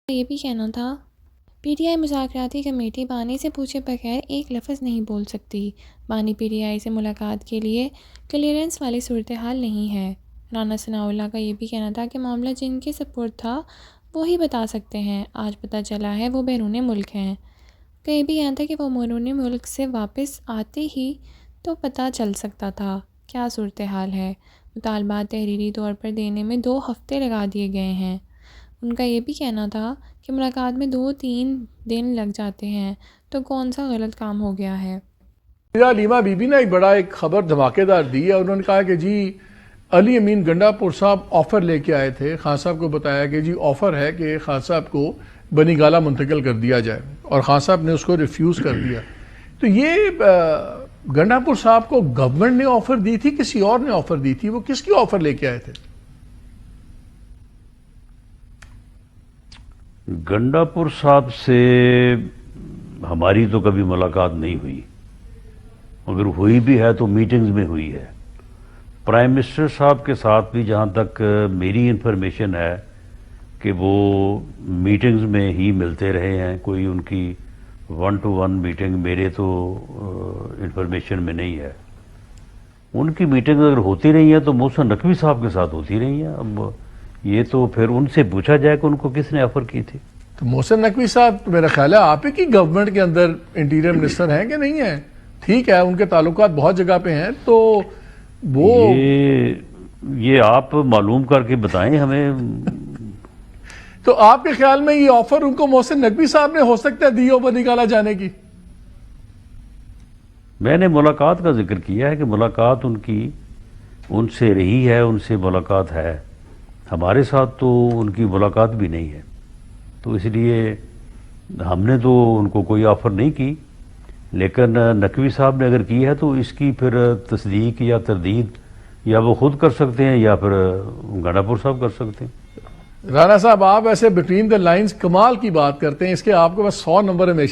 یہ بھی کہنا تھا پی ٹی آئی مذاکراتی کمیٹی بانی سے پوچھے بغیر ایک لفظ نہیں بول سکتی۔ بانی پی ٹی آئی سے ملاقات کے لیے کلیئرنس والی صورتحال نہیں ہے۔ رانا ثناءاللہ کا یہ بھی کہنا تھا کہ معاملہ جن کے سپرد تھا وہی بتا سکتے ہیں، آج پتہ چلا ہے وہ بیرون ملک ہیں۔ کا یہ بھی کہنا تھا کہ وہ بیرون ملک سے واپس آتے ہی تو پتہ چل سکتا تھا کیا صورتحال ہے۔ مطالبات تحریری طور پر دینے میں 2 ہفتے لگا دیے گئے ہیں۔ ان کا یہ بھی کہنا تھا کہ ملاقات میں 2-3 دن لگ جاتے ہیں تو کون سا غلط کام ہو گیا ہے۔ لیما بی بی نے ایک خبر دھماکے دار دی ہے۔ انہوں نے کہا کہ جی علی امین گنڈا پور صاحب آفر لے کے آئے تھے، خان صاحب کو بتایا کہ جی آفر ہے کہ خان صاحب کو بنی گالہ منتقل کر دیا جائے، اور خان صاحب نے اس کو ریفیوز کر دیا۔ تو یہ گنڈا پور صاحب کو گورنمنٹ نے آفر دی تھی، کسی اور نے آفر دی تھی؟ وہ کس کی آفر لے کے آئے تھے؟ گنڈا پور صاحب سے ہماری تو کبھی ملاقات نہیں ہوئی، اگر ہوئی بھی ہے تو میٹنگز میں ہوئی ہے۔ پرائم منسٹر صاحب کے ساتھ بھی جہاں تک میری انفارمیشن ہے کہ وہ میٹنگز میں ہی ملتے رہے ہیں، کوئی ان کی 1-to-1 میٹنگ میرے تو انفارمیشن میں نہیں ہے۔ ان کی میٹنگ اگر ہوتی رہی ہیں تو محسن نقوی صاحب کے ساتھ ہوتی رہی ہیں۔ اب یہ تو پھر ان سے پوچھا جائے کہ ان کو کس نے آفر کی تھی۔ تو محسن نقوی صاحب میرا خیال ہے آپ ہی کی گورنمنٹ کے اندر انٹیریئر منسٹر ہیں کہ نہیں ہیں؟ ٹھیک ہے، ان کے تعلقات بہت جگہ پہ ہیں، تو وہ یہ آپ معلوم کر کے بتائیں ہمیں۔ تو آپ کے خیال میں یہ آفر ان کو محسن نقوی صاحب نے ہو سکتا ہے دی ہو بنی گالہ جانے کی؟ میں نے ملاقات کا ذکر کیا ہے کہ ملاقات ان سے رہی ہے، ان سے ملاقات ہے۔ ہمارے ساتھ تو ان کی ملاقات بھی نہیں ہے، تو اس لیے ہم نے تو ان کو کوئی آفر نہیں کی، لیکن نقوی صاحب نے اگر کی ہے تو اس کی پھر تصدیق یا تردید یا وہ خود کر سکتے ہیں یا پھر گنڈا پور صاحب کر سکتے ہیں۔ رانا صاحب آپ ایسے بٹوین دا لائنز کمال کی بات کرتے ہیں، اس کے آپ کے پاس 100 نمبر ہمیشہ